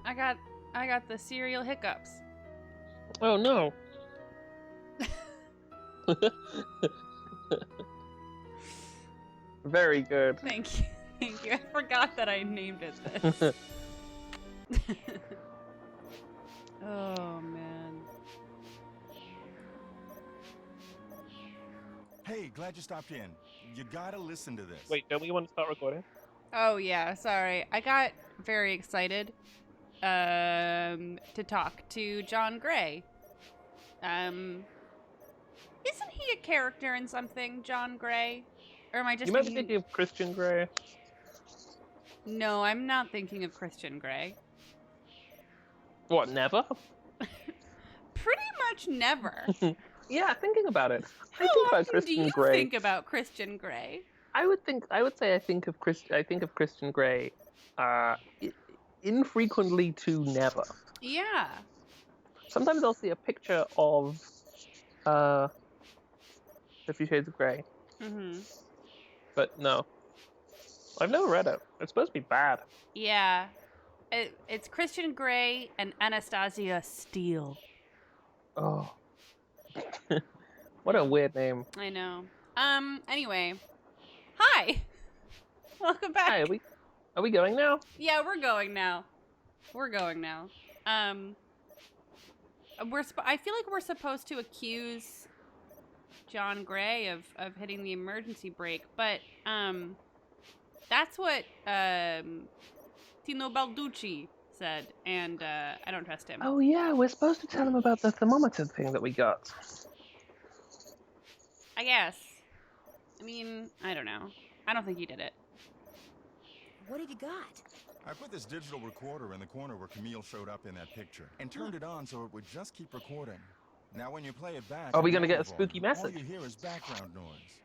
I got the cereal hiccups. Oh no. Very good. Thank you. Thank you. I forgot that I named it this. Oh, man. Hey, glad you stopped in. You gotta listen to this. Wait, don't we want to start recording? Oh, yeah. Sorry. I got very excited to talk to John Gray. Isn't he a character in something, John Gray? Or am I just You might be thinking... thinking of Christian Grey. No, I'm not thinking of Christian Grey. What, never? Pretty much never. Yeah, thinking about it. How I think about often Christian do you Grey. think about Christian Grey? I would say I think of Christian Grey infrequently to never. Yeah. Sometimes I'll see a picture of 50 Shades of Grey. Mm-hmm. But no. I've never read it. It's supposed to be bad. Yeah. It's Christian Grey and Anastasia Steele. Oh. What a weird name. I know. Anyway. Hi! Welcome back. Hi, are we going now? Yeah, we're going now. I feel like we're supposed to accuse John Gray of hitting the emergency brake, but that's what Tino Balducci said, and I don't trust him. Oh yeah, we're supposed to tell him about the thermometer thing that we got. I guess. I mean, I don't know. I don't think he did it. What have you got? I put this digital recorder in the corner where Camille showed up in that picture and turned it on so it would just keep recording. Now when you play it back... Are we at gonna get a normal spooky volume, message? All you hear is background noise.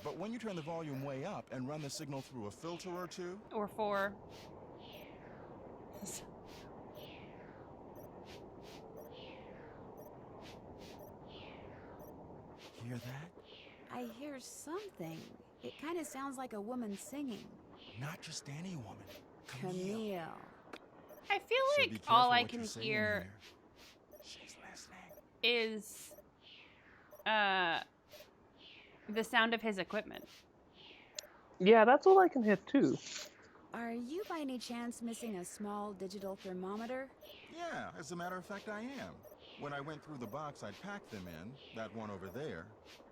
But when you turn the volume way up and run the signal through a filter or two... Or 4. Hear that? I hear something. It kind of sounds like a woman singing. Not just any woman. Camille. I feel So like be careful all I what can you're saying hear here. She's listening. is the sound of his equipment. Yeah, that's all I can hear too. Are you by any chance missing a small digital thermometer? Yeah, as a matter of fact, I am. When I went through the box I'd packed them in, that one over there,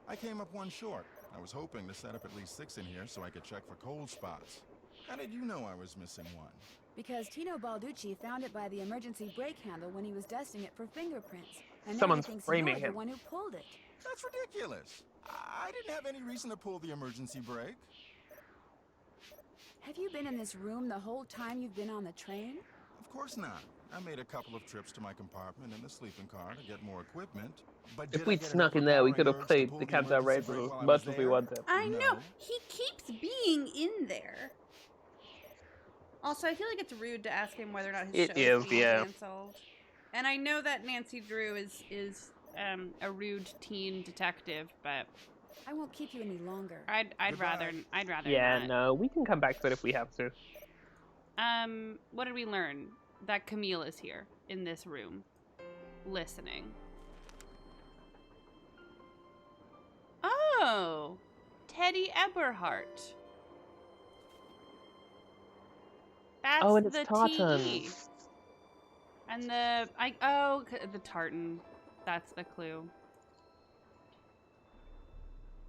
I came up one short. I was hoping to set up at least 6 in here so I could check for cold spots. How did you know I was missing one? Because Tino Balducci found it by the emergency brake handle when he was dusting it for fingerprints. And Someone's now he thinks framing you're him. the one who pulled it. That's ridiculous. I didn't have any reason to pull the emergency brake. Have you been in this room the whole time you've been on the train? Of course not. I made a couple of trips to my compartment in the sleeping car to get more equipment. But If did I we'd get an snuck in there, we could have overpowering urge to played pull the the Countdown emergency Rainbow brake while as I much was as we there? wanted. I No. know. He keeps being in there. Also, I feel like it's rude to ask him whether or not his It show is, being yeah. canceled. And I know that Nancy Drew is a rude teen detective, but I won't keep you any longer. I'd rather Yeah, not. no, we can come back to it if we have to. What did we learn? That Camille is here in this room, listening. Oh, Teddy Eberhardt. That's Oh, and it's the tartan. TE. And the tartan. That's the clue.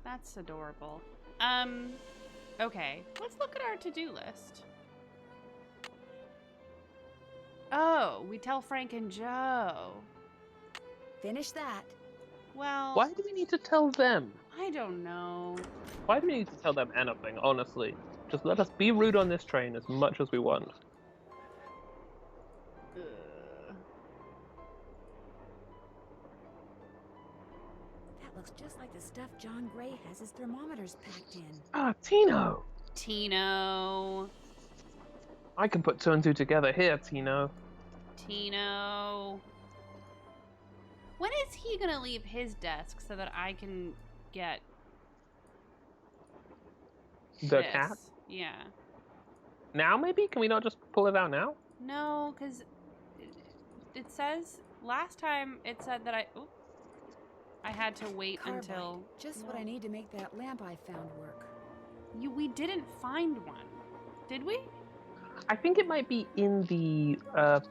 That's adorable. Okay, let's look at our to-do list. Oh, we tell Frank and Joe. Finish that. Well, Why do we need to tell them? I don't know. Why do we need to tell them anything, honestly? Just let us be rude on this train as much as we want. That looks just like the stuff John Gray has his thermometers packed in. Ah, Tino! Tino. I can put 2 and 2 together here, Tino. Tino. When is he gonna leave his desk so that I can get The this? cat? Yeah. Now, maybe? Can we not just pull it out now? No, because it says last time it said that I had to wait Carbide. until Just what I need to make that lamp I found work. we didn't find one, did we? I think it might be in the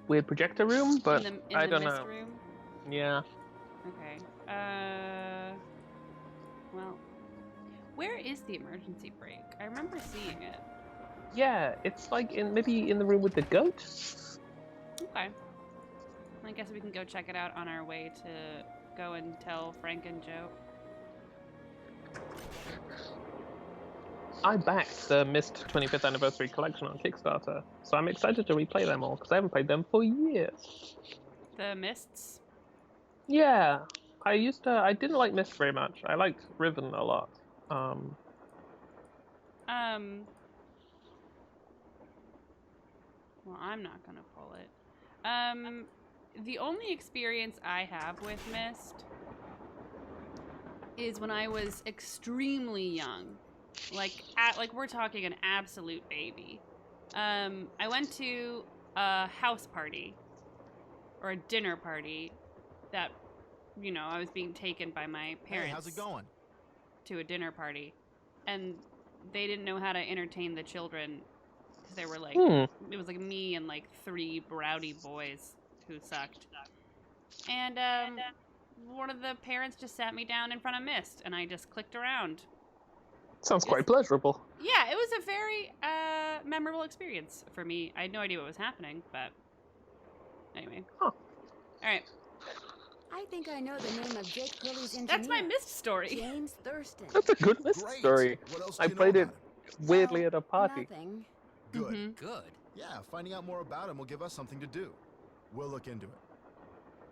weird projector room, but in I the don't mist know. room. Yeah. Okay. Well, where is the emergency brake? I remember seeing it. Yeah, it's like maybe in the room with the goat. Okay. I guess we can go check it out on our way to go and tell Frank and Joe. I backed the Myst 25th Anniversary Collection on Kickstarter, so I'm excited to replay them all because I haven't played them for years. The mists. Yeah, I didn't like Myst very much. I liked Riven a lot. Well, I'm not gonna pull it. The only experience I have with Myst is when I was extremely young. Like we're talking an absolute baby. I went to a house party or a dinner party that, I was being taken by my parents. Hey, how's it going? To a dinner party, and they didn't know how to entertain the children because they were like, it was like me and like 3 rowdy boys who sucked. And one of the parents just sat me down in front of Myst, and I just clicked around. Sounds quite pleasurable. Yeah, it was a very memorable experience for me. I had no idea what was happening, but anyway. Huh. All right. I think I know the name of Jake Hurley's engineer. That's my Myst story. James Thurston. That's a good Myst Great. story. What else I do you know played it about him? weirdly Well, at a party. Nothing. Good. Mhm. Good. Yeah, finding out more about him will give us something to do. We'll look into it.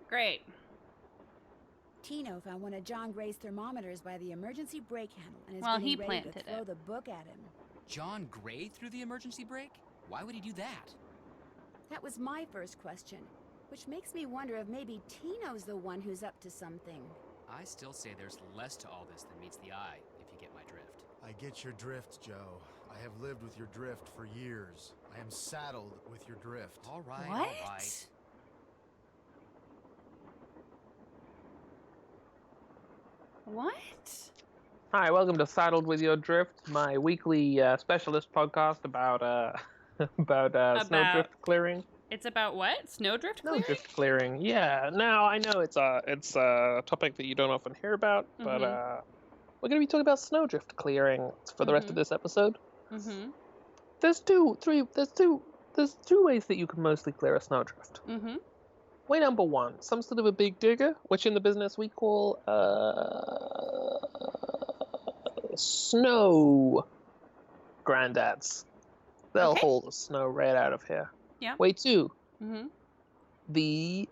Great. Tino found one of John Gray's thermometers by the emergency brake handle and is Well, getting he ready planted to it. throw the book at him. John Gray threw the emergency brake? Why would he do that? That was my first question, which makes me wonder if maybe Tino's the one who's up to something. I still say there's less to all this than meets the eye, if you get my drift. I get your drift, Joe. I have lived with your drift for years. I am saddled with your drift. All right, What? all right. What? Hi, welcome to Saddled with Your Drift, my weekly specialist podcast about snowdrift clearing. It's about what? Snowdrift clearing? Snowdrift clearing, yeah. Now I know it's a topic that you don't often hear about, but we're going to be talking about snowdrift clearing for the rest of this episode. Mm-hmm. There's two ways that you can mostly clear a snowdrift. Mm-hmm. Way number 1, some sort of a big digger, which in the business we call snow granddads. They'll Okay. haul the snow right out of here. Yeah. Way 2, Mm-hmm. the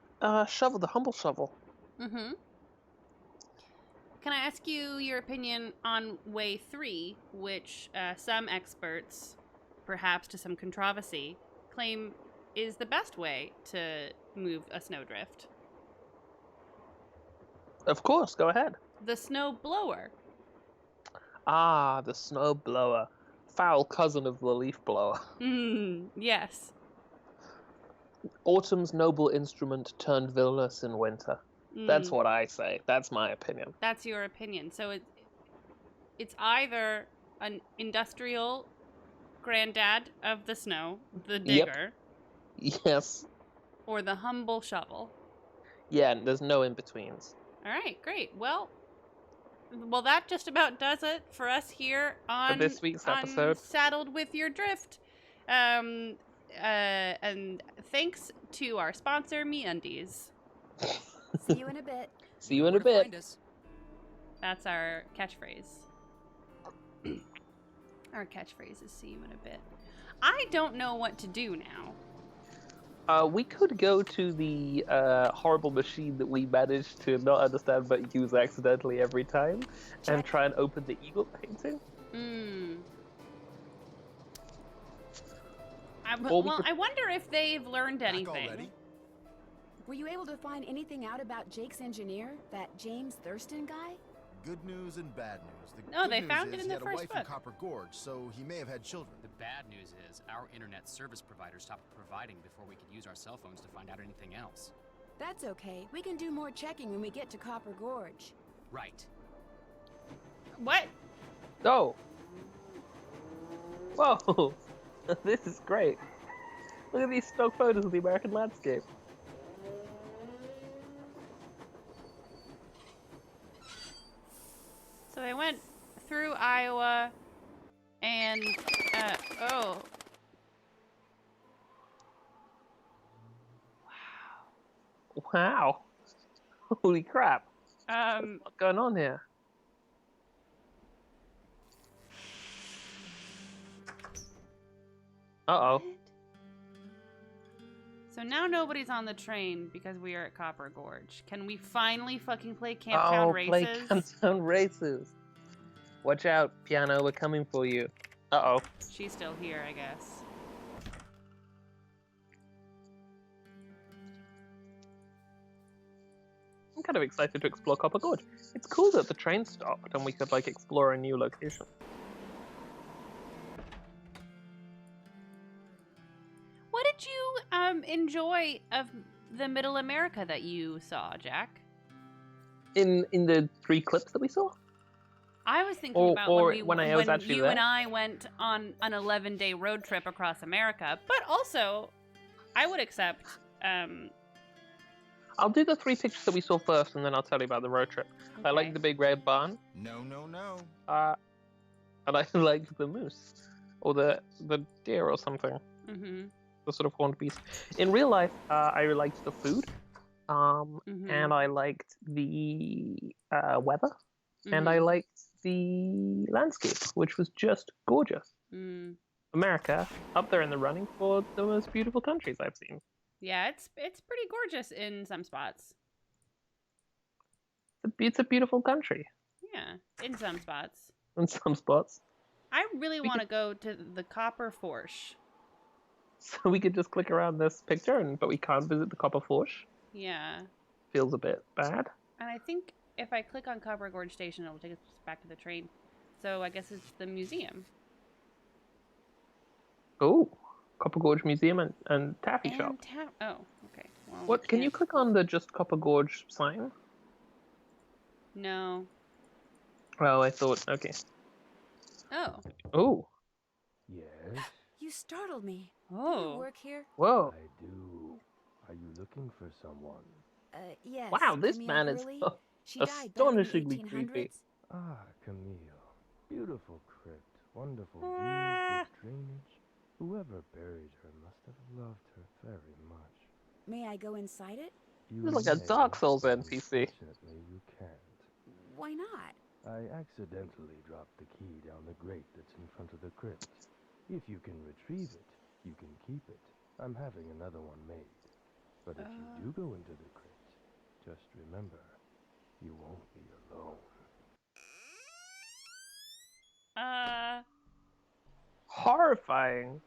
shovel, the humble shovel. Mm-hmm. Can I ask you your opinion on way 3, which some experts, perhaps to some controversy, claim is the best way to move a snowdrift? Of course, go ahead. The snow blower. Ah, the snow blower. Foul cousin of the leaf blower. Yes. Autumn's noble instrument turned villainous in winter. That's Mm, what I say. That's my opinion. That's your opinion. So it's either an industrial granddad of the snow, the digger, Yes. or the humble shovel. Yeah, there's no in-betweens. All right, great. Well, that just about does it for us here on this week's episode. Saddled with Your Drift. And thanks to our sponsor, MeUndies. See you in a bit. See you in Where a to bit. find us. That's our catchphrase. Our catchphrase is "see you in a bit." I don't know what to do now. We could go to the horrible machine that we managed to not understand but use accidentally every time, and try and open the eagle painting. Or we could- I wonder if they've learned Back anything. already? Were you able to find anything out about Jake's engineer, that James Thurston guy? good news and bad news. The No, good they news found it is in he the had a first wife in book. Copper Gorge, so he may have had children. The bad news is our internet service provider stopped providing before we could use our cell phones to find out anything else. That's okay. We can do more checking when we get to Copper Gorge. Right. What? Oh! Whoa! This is great. Look at these stock photos of the American landscape. So they went through Iowa and, oh. Wow! Holy crap! What's going on here? Uh-oh. So now nobody's on the train because we are at Copper Gorge. Can we finally fucking play Camptown Oh, Races? play Camptown Races. Watch out, Piano, we're coming for you. Uh-oh. She's still here, I guess. I'm kind of excited to explore Copper Gorge. It's cool that the train stopped and we could, like, explore a new location. What did you enjoy of the Middle America that you saw, Jack? In the 3 clips that we saw? I was thinking Or- about or when, when I was actually you there. and I went on an 11-day road trip across America, but also I would accept I'll do the 3 pictures that we saw first, and then I'll tell you about the road trip. I okay. like the big red barn, No, no, no. and I like the moose, or the deer or something, Mhm. the sort of horned beast. In real life, I liked the food, Mhm. and I liked the weather, and I Mhm. liked the landscape, which was just gorgeous. Mm. America, up there in the running for the most beautiful countries I've seen. Yeah, it's pretty gorgeous in some spots. It's a beautiful country Yeah, in some spots. in some spots. I really We want to go to the Copper Forge. So we could just click around this picture, but we can't visit the Copper Forge. Yeah, Feels a bit bad. and I think if I click on Copper Gorge Station, it'll take us back to the train. So I guess it's the museum. Oh, Copper Gorge Museum and Taffy Shop. Oh, okay. Well, What? we Can you can't- click on the just Copper Gorge sign? No. Oh, I thought. Okay. Oh. Oh, Yes, You startled me. Do you Oh. work here? whoa! I do. Are you looking for someone? Yes. Wow, this Camille man is Hurley. She died back in the astonishingly 1800s. creepy. Ah, Camille. Beautiful crypt, wonderful views, Ah. good drainage. Whoever buried her must have loved her very much. May I go inside it? You This is like a may, Dark Souls but NPC. Unfortunately, you can't. Why not? I accidentally dropped the key down the grate that's in front of the crypt. If you can retrieve it, you can keep it. I'm having another one made. But if you do go into the crypt, just remember, you won't be alone. Horrifying.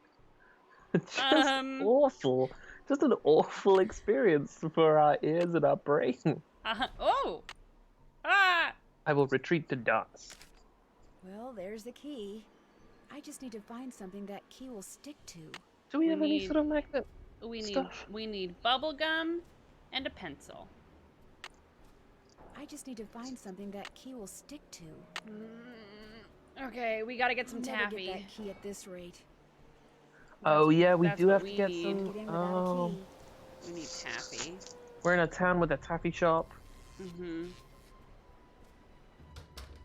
Just Um. awful. Just an awful experience for our ears and our brain. Oh. Ah. I will retreat to dance. Well, there's the key. I just need to find something that key will stick to. Do we We have any need- sort of magnet? We need Stuff. bubble gum and a pencil. I just need to find something that key will stick to. Okay, we gotta get some I'll never taffy. get that key at this rate. Oh yeah, we that's do what have to we get need. some. Get in without a key. We need taffy. We're in a town with a taffy shop. Mm-hmm.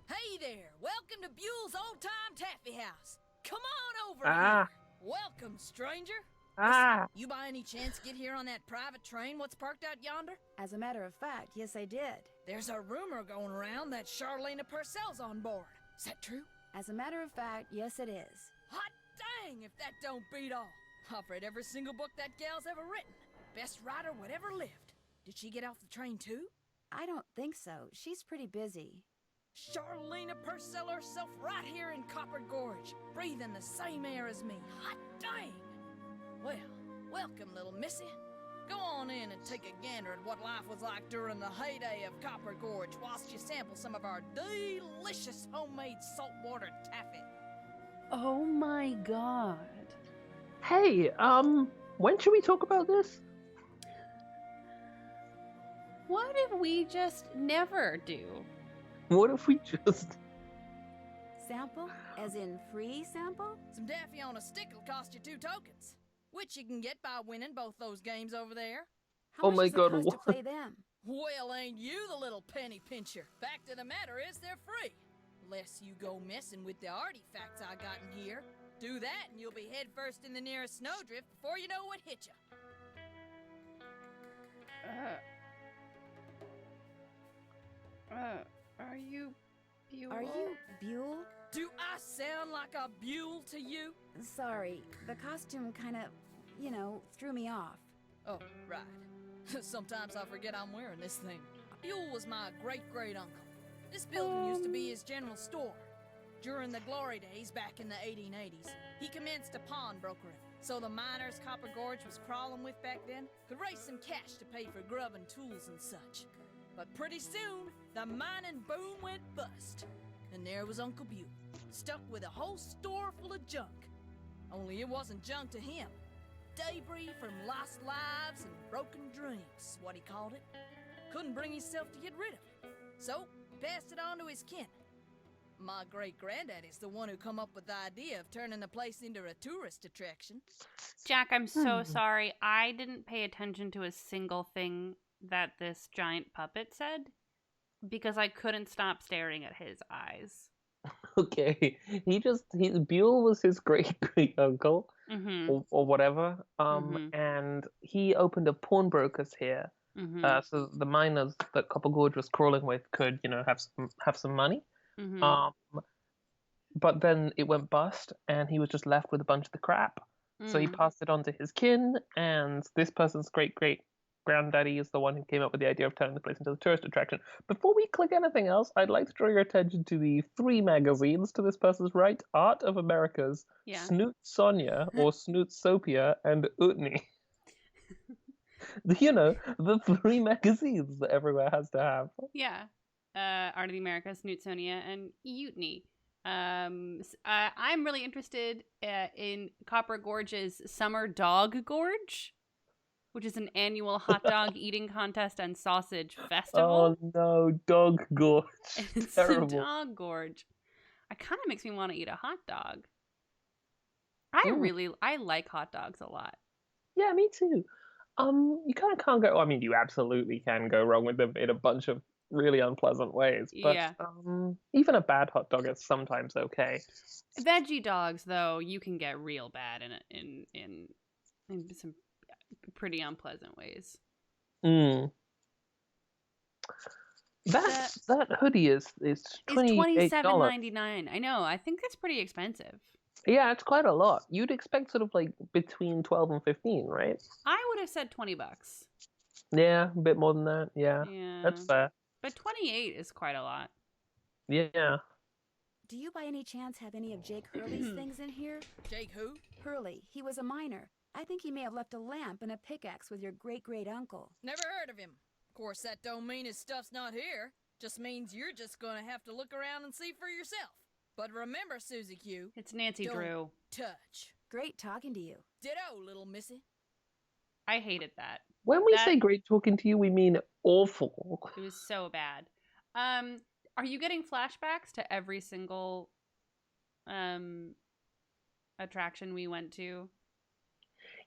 Hey there! Welcome to Buell's Old Time Taffy House. Come on over Ah. here. Welcome, stranger. Ah! You by any chance get here on that private train what's parked out yonder? As a matter of fact, yes, I did. There's a rumor going around that Charlena Purcell's on board. Is that true? As a matter of fact, yes, it is. Hot dang if that don't beat all. I've read every single book that gal's ever written. Best writer whatever lived. Did she get off the train too? I don't think so. She's pretty busy. Charlena Purcell herself right here in Copper Gorge, breathing the same air as me. Hot dang! Well, welcome, little missy. Go on in and take a gander at what life was like during the heyday of Copper Gorge whilst you sample some of our delicious homemade saltwater taffy. Oh my god. Hey, when should we talk about this? What if we just never do? What if we just... Sample? As in free sample? Some daffy on a stick will cost you 2 tokens, which you can get by winning both those games over there. How Oh much my does it God, cost what? to play them? Well, ain't you the little penny pincher? Fact of the matter is they're free. Unless you go messing with the artifacts I got in here. Do that and you'll be headfirst in the nearest snowdrift before you know what hit you. Are you Buell? Are you Buell? Do I sound like a Buell to you? Sorry, the costume kinda, threw me off. Oh, right. Sometimes I forget I'm wearing this thing. Buell was my great-great-uncle. This building used to be his general store. During the glory days back in the 1880s, he commenced a pawnbrokering. So the miners Copper Gorge was crawling with back then could raise some cash to pay for grub and tools and such. But pretty soon, the mining boom went bust. And there was Uncle Buell, stuck with a whole store full of junk. Only it wasn't junk to him. Debris from lost lives and broken dreams, what he called it. Couldn't bring himself to get rid of it. So, passed it on to his kin. My great-granddaddy's the one who come up with the idea of turning the place into a tourist attraction. Jack, I'm so sorry. I didn't pay attention to a single thing that this giant puppet said because I couldn't stop staring at his eyes. Okay, Buell was his great-great-uncle, Mm-hmm. or whatever, Mhm. and he opened a pawnbrokers here, Mm-hmm. so the miners that Copper Gorge was crawling with could, have some money. Mm-hmm. But then it went bust, and he was just left with a bunch of the crap. So he passed it on to his kin, and this person's great-great-granddaddy is the one who came up with the idea of turning the place into a tourist attraction. Before we click anything else, I'd like to draw your attention to the 3 magazines to this person's right: Art of Americas, Yeah. Snoot Sonia, or Snoot Sopia, and Utni. The 3 magazines that everywhere has to have. Yeah. Art of the Americas, Newtonia, and Utni. I'm really interested in Copper Gorge's Summer Dog Gorge, which is an annual hot dog eating contest and sausage festival. Oh no, Dog Gorge. It's Terrible. a dog gorge. It kind of makes me want to eat a hot dog. I like hot dogs a lot. Yeah, me too. You kind of can't go. I mean, you absolutely can go wrong with them in a bunch of really unpleasant ways. But Yeah. even a bad hot dog is sometimes okay. Veggie dogs, though, you can get real bad in some pretty unpleasant ways. That hoodie is It's $28. $27.99. I know. I think that's pretty expensive. Yeah, it's quite a lot. You'd expect sort of like between 12 and 15, right? I would have said $20. Yeah, a bit more than that. Yeah, Yeah. that's fair. But 28 is quite a lot. Yeah. Do you by any chance have any of Jake Hurley's things in here? Jake who? Hurley, he was a miner. I think he may have left a lamp and a pickaxe with your great-great-uncle. Never heard of him. Of course, that don't mean his stuff's not here. Just means you're just gonna have to look around and see for yourself. But remember, Susie Q, It's Nancy Don't- Drew. touch. Great talking to you. Ditto, little missy. I hated that. When we That- say great talking to you, we mean awful. It was so bad. Are you getting flashbacks to every single attraction we went to?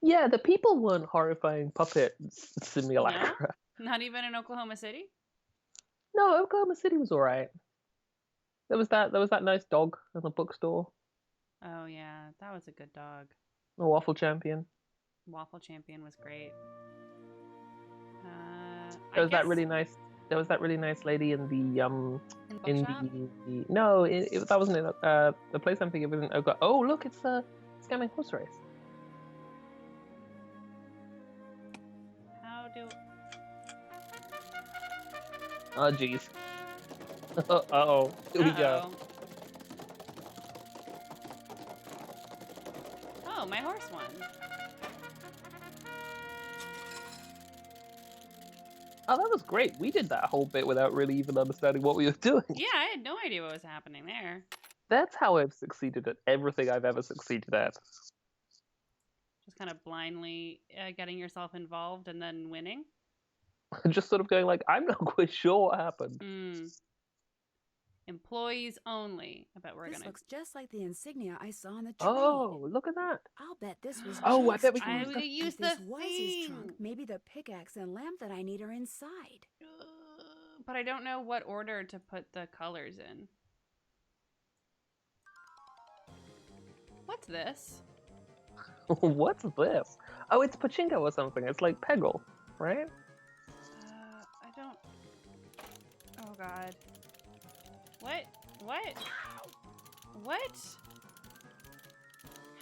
Yeah, the people weren't horrifying puppet simulacra. Not even in Oklahoma City? No, Oklahoma City was alright. There was that nice dog in the bookstore, Oh yeah, that was a good dog. the waffle champion. Waffle Champion was great. There was that really nice lady in the in in Bookshop? no, that wasn't in the place I'm thinking of isn't Oklahoma. Oh, look, it's a scamming horse race. How do? Oh, jeez. Uh-oh. Here we go. Uh-oh. Oh, my horse won. Oh, that was great. We did that whole bit without really even understanding what we were doing. Yeah, I had no idea what was happening there. That's how I've succeeded at everything I've ever succeeded at. Just kind of blindly getting yourself involved and then winning. Just sort of going like, I'm not quite sure what happened. Employees only. I bet we're This gonna. looks just like the insignia I saw on the train. Oh, look at that. I'll bet this was Oh, I Jake's bet we trunk. can I would use If this the was his trunk, thing. maybe the pickaxe and lamp that I need are inside. But I don't know what order to put the colors in. What's this? What's this? Oh, it's pachinko or something. It's like Peggle, right? I don't. Oh God. What? What? What?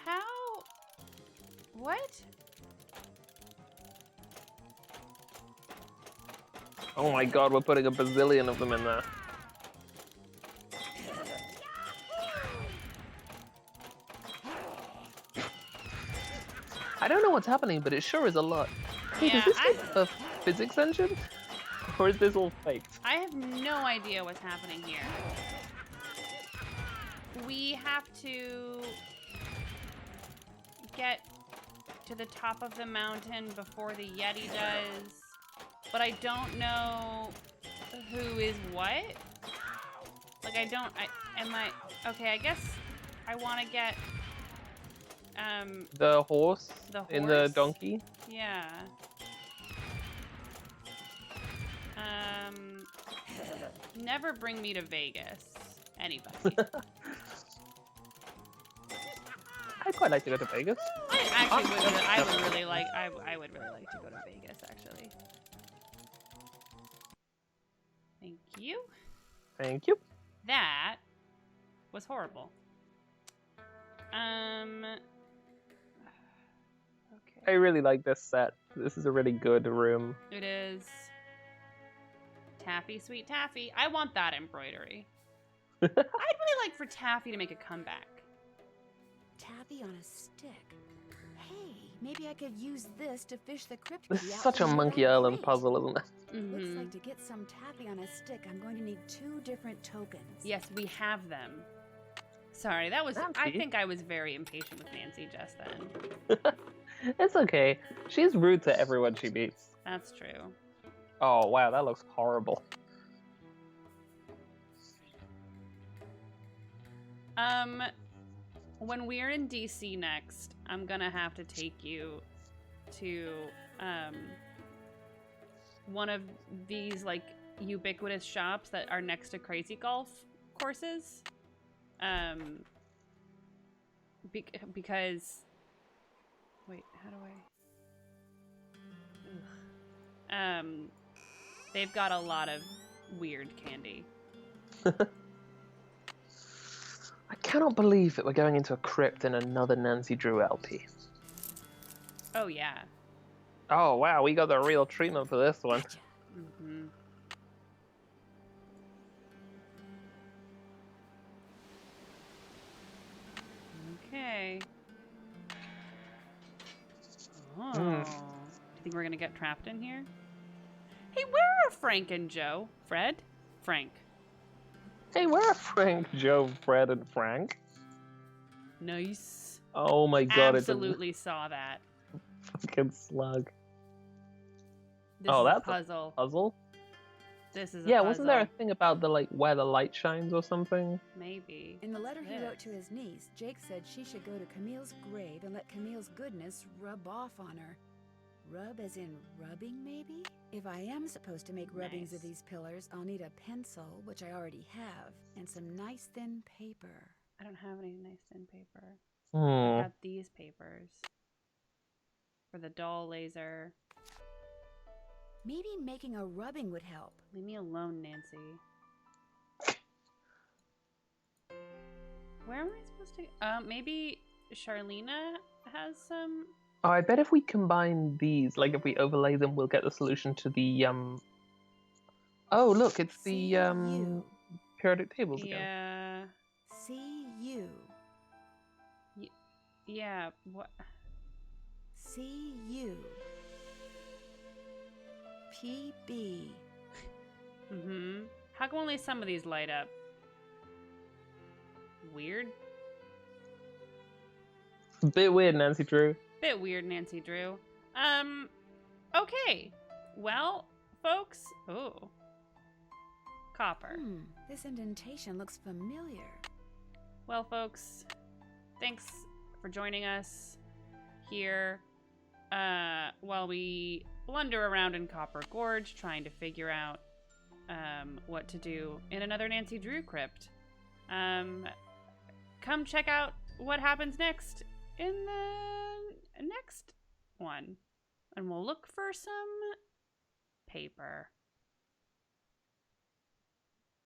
How? What? Oh my god, we're putting a bazillion of them in there. I don't know what's happening, but it sure is a lot. Hey, Yeah, does this have a physics engine? Or is this all faked? I have no idea what's happening here. We have to get to the top of the mountain before the Yeti does, but I don't know who is what. Like, okay, I guess I want to get, The horse the in the horse? donkey? Yeah. Never bring me to Vegas. Anybody. I'd quite like to go to Vegas. I would really like to go to Vegas, actually. Thank you. Thank you. That was horrible. Okay. I really like this set. This is a really good room. It is. Taffy, sweet Taffy. I want that embroidery. I'd really like for Taffy to make a comeback. Taffy on a stick. Hey, maybe I could use this to fish the crypt This key is out such a from Monkey that Island crate. puzzle, isn't it? Looks Mhm. like to get some taffy on a stick, I'm going to need 2 different tokens. Yes, we have them. Sorry, that was. I Nancy. think I was very impatient with Nancy just then. It's okay. She's rude to everyone she meets. That's true. Oh, wow, that looks horrible. When we're in DC next, I'm gonna have to take you to one of these like ubiquitous shops that are next to crazy golf courses. Because wait, how do I? Ugh. They've got a lot of weird candy. I cannot believe that we're going into a crypt in another Nancy Drew LP. Oh yeah. Oh, wow, we got the real treatment for this one. Gotcha. Mm-hmm. Okay. Oh. Do you think we're gonna get trapped in here? Hey, where are Frank and Joe? Fred? Frank. Hey, where are Frank, Joe, Fred, and Frank? Nice. Oh my god, Absolutely saw that. it's a fucking slug. This Oh, is that's a puzzle. a puzzle? This is a Yeah, puzzle. wasn't there a thing about the, like, where the light shines or something? Maybe. In the letter he This. wrote to his niece, Jake said she should go to Camille's grave and let Camille's goodness rub off on her. Rub as in rubbing, maybe? If I am supposed to make rubbings of Nice. these pillars, I'll need a pencil, which I already have, and some nice thin paper. I don't have any nice thin paper. Hmm. I got these papers. For the dull laser. Maybe making a rubbing would help. Leave me alone, Nancy. Where am I supposed to? Maybe Charlena has some. Oh, I bet if we combine these, like if we overlay them, we'll get the solution to the, Oh, look, it's the, you. periodic tables again. Yeah. See you. Yeah. What? See you. PB. Mm-hmm. How come only some of these light up? Weird. Bit weird, Nancy Drew. Bit weird, Nancy Drew. Okay. Well, folks. Oh. Copper. This indentation looks familiar. Well, folks, thanks for joining us here while we blunder around in Copper Gorge trying to figure out what to do in another Nancy Drew crypt. Come check out what happens next in the next one, and we'll look for some paper.